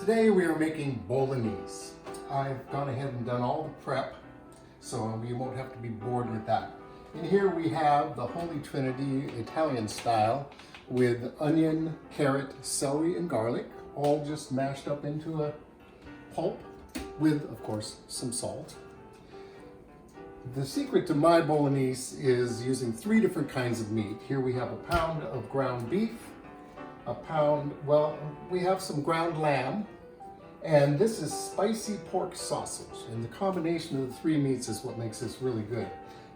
Today we are making Bolognese. I've gone ahead and done all the prep, so you won't have to be bored with that. In here we have the Holy Trinity Italian style with onion, carrot, celery, and garlic, all just mashed up into a pulp with, of course, some salt. The secret to my Bolognese is using 3 different kinds of meat. Here we have a pound of ground beef, we have some ground lamb, and this is spicy pork sausage. And the combination of the 3 meats is what makes this really good.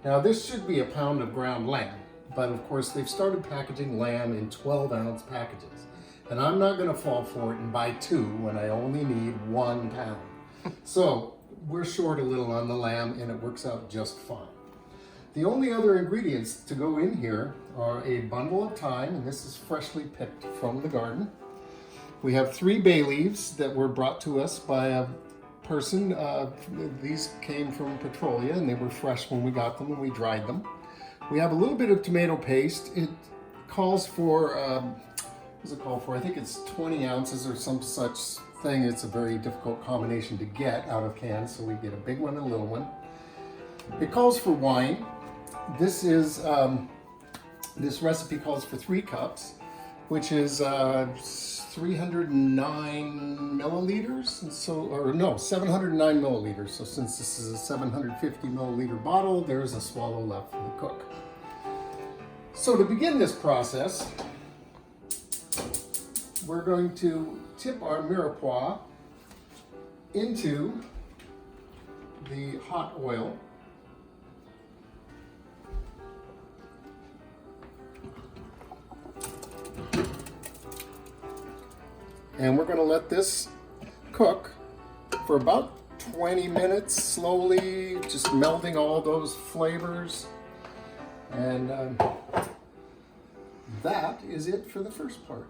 Now this should be a pound of ground lamb, but of course they've started packaging lamb in 12-ounce packages. And I'm not gonna fall for it and buy 2 when I only need 1 pound. So we're short a little on the lamb and it works out just fine. The only other ingredients to go in here are a bundle of thyme, and this is freshly picked from the garden. We have 3 bay leaves that were brought to us by a person. These came from Petrolia and they were fresh when we got them and we dried them. We have a little bit of tomato paste. It calls for, what does it call for? I think it's 20 ounces or some such thing. It's a very difficult combination to get out of cans, so we get a big one and a little one. It calls for wine. This is, this recipe calls for 3 cups, which is 309 milliliters, and so, or no, 709 milliliters. So since this is a 750 milliliter bottle, there's a swallow left for the cook. So to begin this process, we're going to tip our mirepoix into the hot oil. And we're going to let this cook for about 20 minutes, slowly just melding all those flavors. And that is it for the first part.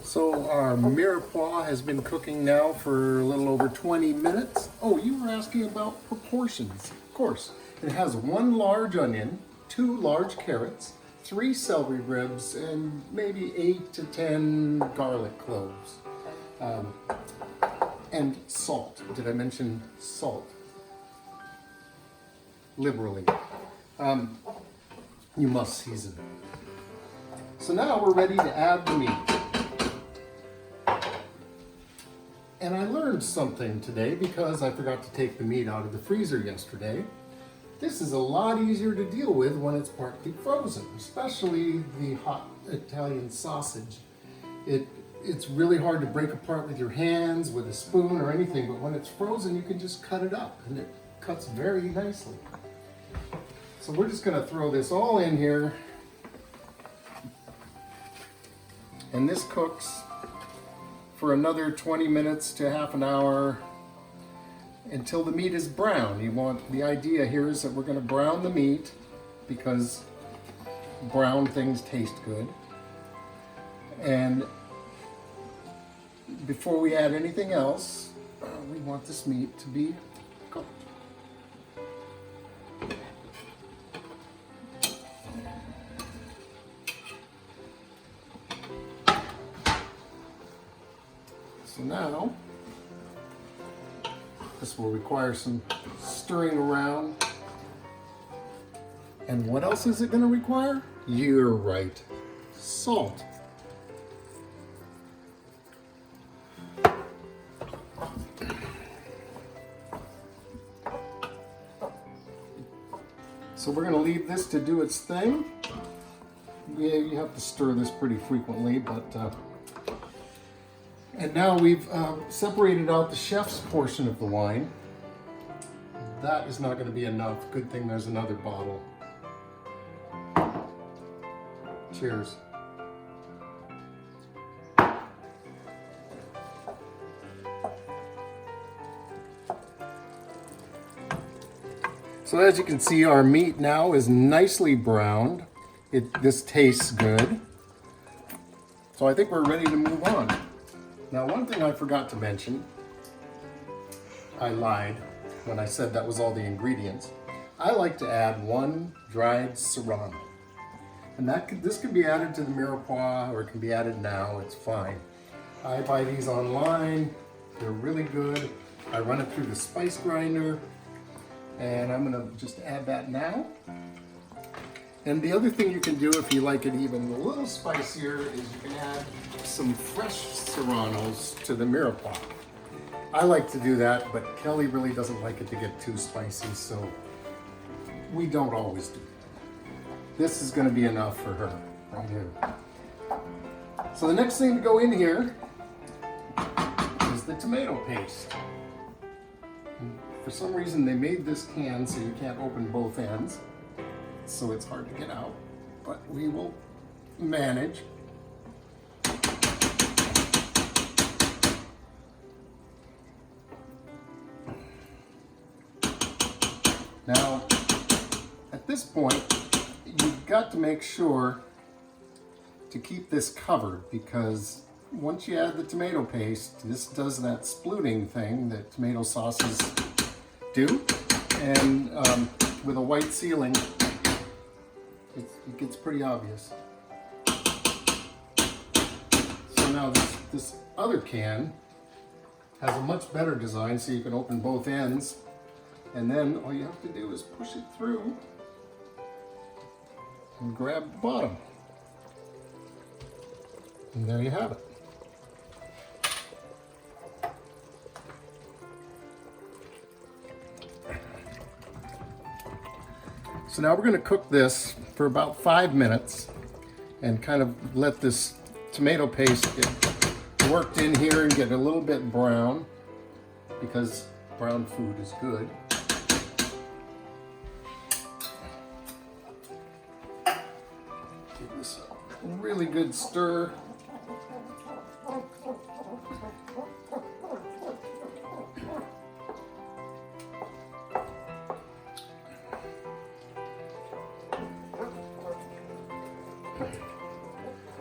So our mirepoix has been cooking now for a little over 20 minutes. Oh, you were asking about proportions. Of course, it has 1 large onion, 2 large carrots, 3 celery ribs, and maybe 8 to 10 garlic cloves. And salt. Did I mention salt? Liberally. You must season. So now we're ready to add the meat. And I learned something today because I forgot to take the meat out of the freezer yesterday. This is a lot easier to deal with when it's partly frozen, especially the hot Italian sausage. It's really hard to break apart with your hands, with a spoon or anything, but when it's frozen, you can just cut it up and it cuts very nicely. So we're just gonna throw this all in here. And this cooks for another 20 minutes to half an hour until the meat is brown. The idea here is that we're going to brown the meat because brown things taste good. And before we add anything else, we want this meat to be cooked. So now, this will require some stirring around. And what else is it going to require? You're right, salt. So we're going to leave this to do its thing. Yeah, you have to stir this pretty frequently, but and now we've separated out the chef's portion of the wine. That is not going to be enough. Good thing there's another bottle. Cheers. So as you can see, our meat now is nicely browned. This tastes good. So I think we're ready to move on. Now, one thing I forgot to mention, I lied when I said that was all the ingredients. I like to add 1 dried serrano. And this can be added to the mirepoix, or it can be added now, it's fine. I buy these online, they're really good. I run it through the spice grinder, and I'm gonna just add that now. And the other thing you can do if you like it even a little spicier is you can add some fresh serranos to the mirepoix. I like to do that, but Kelly really doesn't like it to get too spicy, so we don't always do that. This is going to be enough for her right here. So the next thing to go in here is the tomato paste. For some reason they made this can so you can't open both ends, so it's hard to get out, but we will manage. Now, at this point, you've got to make sure to keep this covered, because once you add the tomato paste, this does that splooting thing that tomato sauces do, and with a white sealing, it gets pretty obvious. So now this other can has a much better design, so you can open both ends, and then all you have to do is push it through and grab the bottom. And there you have it. So now we're going to cook this for about 5 minutes and kind of let this tomato paste get worked in here and get a little bit brown, because brown food is good. Give this a really good stir.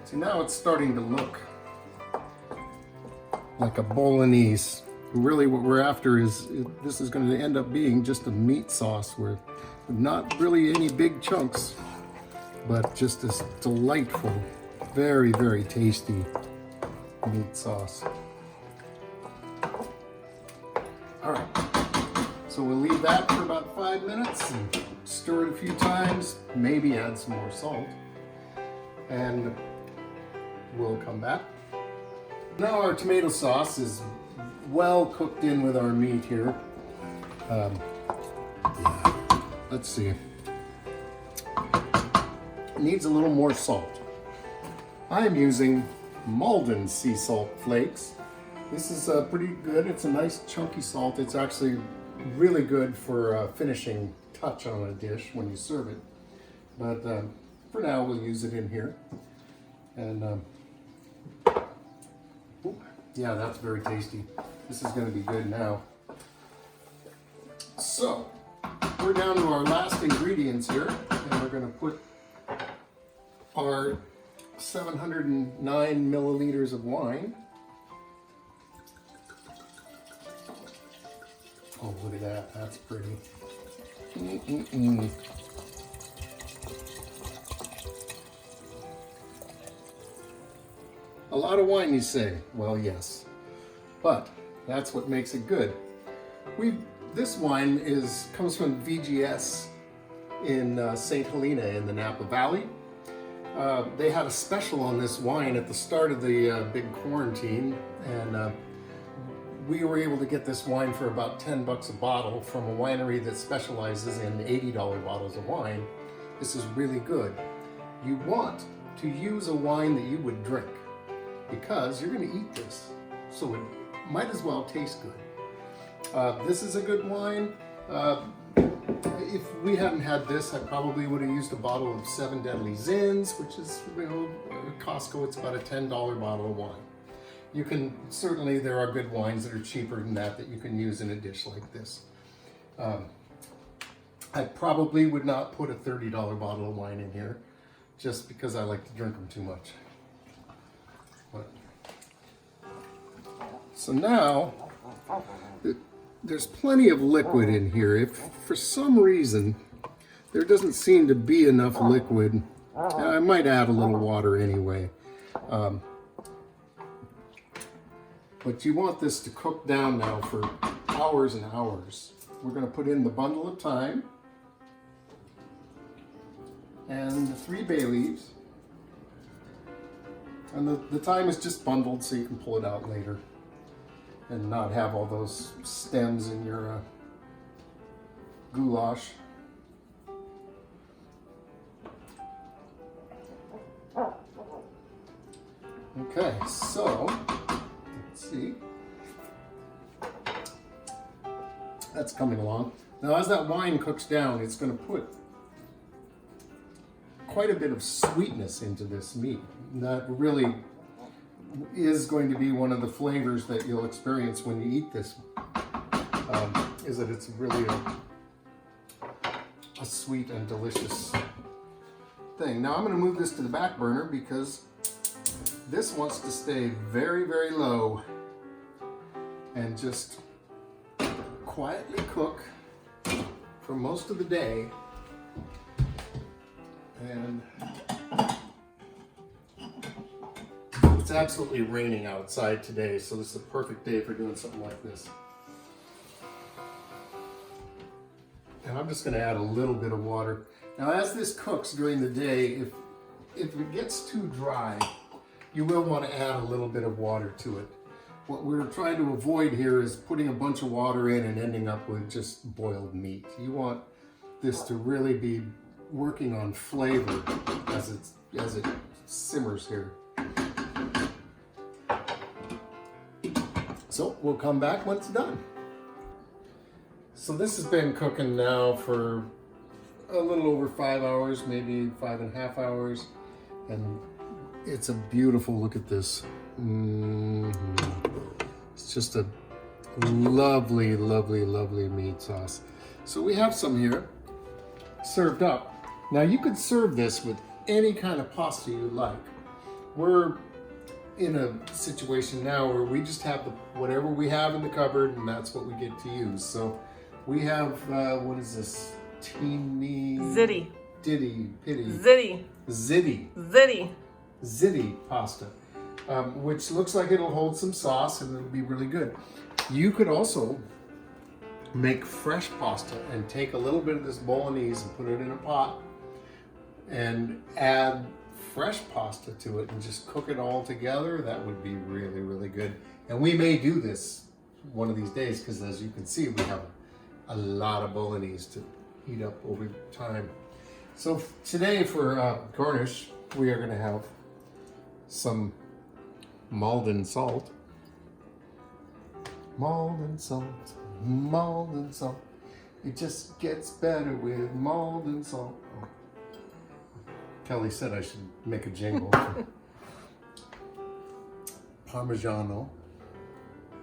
See, now it's starting to look like a Bolognese. Really what we're after is, this is going to end up being just a meat sauce, where not really any big chunks, but just this delightful, very, very tasty meat sauce. All right, so we'll leave that for about 5 minutes and stir it a few times, maybe add some more salt, and we'll come back. Now our tomato sauce is well cooked in with our meat here. Let's see. It needs a little more salt. I am using Malden sea salt flakes. This is pretty good. It's a nice chunky salt. It's actually really good for a finishing touch on a dish when you serve it. But for now, we'll use it in here. And yeah, that's very tasty. This is going to be good now. So, we're down to our last ingredients here, and we're going to put our 709 milliliters of wine. Oh, look at that. That's pretty. A lot of wine, you say? Well, yes, but that's what makes it good. This wine comes from VGS in St. Helena in the Napa Valley. They had a special on this wine at the start of the big quarantine, and we were able to get this wine for about 10 bucks a bottle from a winery that specializes in $80 bottles of wine. This is really good. You want to use a wine that you would drink, because you're going to eat this, so it might as well taste good. This is a good wine. If we hadn't had this, I probably would have used a bottle of Seven Deadly Zins, which is, at Costco, it's about a $10 bottle of wine. You can, certainly there are good wines that are cheaper than that you can use in a dish like this. I probably would not put a $30 bottle of wine in here, just because I like to drink them too much. So now, there's plenty of liquid in here. If for some reason there doesn't seem to be enough liquid, I might add a little water anyway. But you want this to cook down now for hours and hours. We're going to put in the bundle of thyme and the 3 bay leaves. And the thyme is just bundled so you can pull it out later and not have all those stems in your goulash. Okay, so let's see. That's coming along. Now as that wine cooks down, it's going to put quite a bit of sweetness into this meat. That really is going to be one of the flavors that you'll experience when you eat this, is that it's really a sweet and delicious thing. Now I'm going to move this to the back burner because this wants to stay very, very low and just quietly cook for most of the day. And it's absolutely raining outside today, so this is a perfect day for doing something like this. And I'm just going to add a little bit of water. Now as this cooks during the day, if it gets too dry, you will want to add a little bit of water to it. What we're trying to avoid here is putting a bunch of water in and ending up with just boiled meat. You want this to really be working on flavor as it simmers here. So we'll come back when it's done. So this has been cooking now for a little over 5 hours, maybe 5.5 hours, and it's a beautiful, look at this. It's just a lovely, lovely, lovely meat sauce. So we have some here served up. Now you could serve this with any kind of pasta you like. We're in a situation now where we just have whatever we have in the cupboard, and that's what we get to use. So we have, what is this? Ziti. Ditty, pitty. Ziti. Ziti. Ziti. Ziti pasta, which looks like it'll hold some sauce and it'll be really good. You could also make fresh pasta and take a little bit of this Bolognese and put it in a pot and add fresh pasta to it and just cook it all together. That would be really, really good. And we may do this one of these days because, as you can see, we have a lot of Bolognese to heat up over time. So today for garnish, we are going to have some Maldon salt. Maldon salt, Maldon salt. It just gets better with Maldon salt. Oh. Kelly said I should make a jingle. Parmigiano.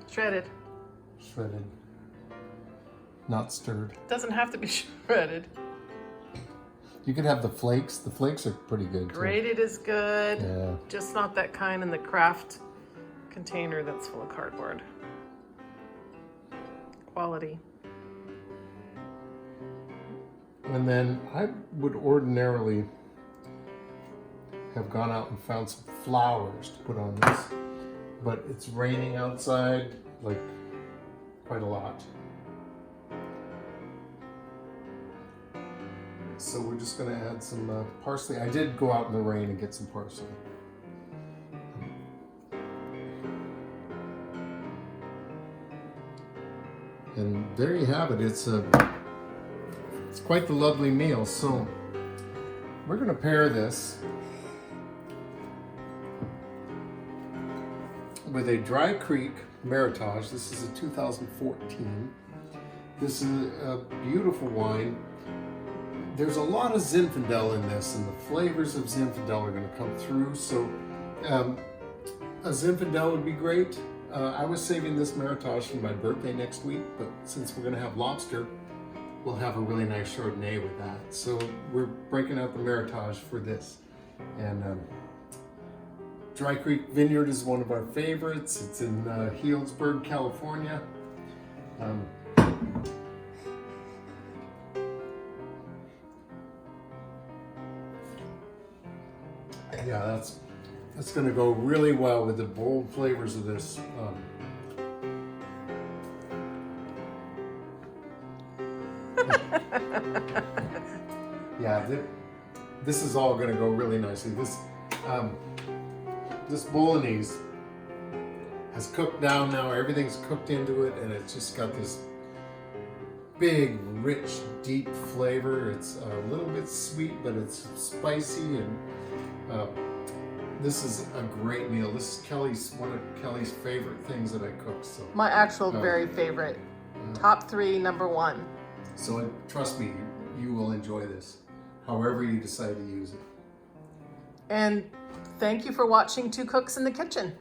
Shredded. Shredded. Not stirred. Doesn't have to be shredded. You could have the flakes. The flakes are pretty good too. Grated is good. Yeah. Just not that kind in the craft container that's full of cardboard. Quality. And then I would ordinarily have gone out and found some flowers to put on this, but it's raining outside like quite a lot. So we're just going to add some parsley. I did go out in the rain and get some parsley. And there you have it. It's quite the lovely meal. So we're going to pair this with a Dry Creek Meritage. This is a 2014. This is a beautiful wine. There's a lot of Zinfandel in this, and the flavors of Zinfandel are going to come through. So a Zinfandel would be great. I was saving this Meritage for my birthday next week, but since we're going to have lobster, we'll have a really nice Chardonnay with that. So we're breaking out the Meritage for this. And Dry Creek Vineyard is one of our favorites. It's in Healdsburg, California. Yeah, that's going to go really well with the bold flavors of this. Yeah, this is all going to go really nicely. This Bolognese has cooked down now. Everything's cooked into it, and it's just got this big, rich, deep flavor. It's a little bit sweet, but it's spicy, and this is a great meal. This is one of Kelly's favorite things that I cook. So My actual very favorite. Top 3, number 1. So trust me, you will enjoy this, however you decide to use it. And thank you for watching Two Cooks in the Kitchen.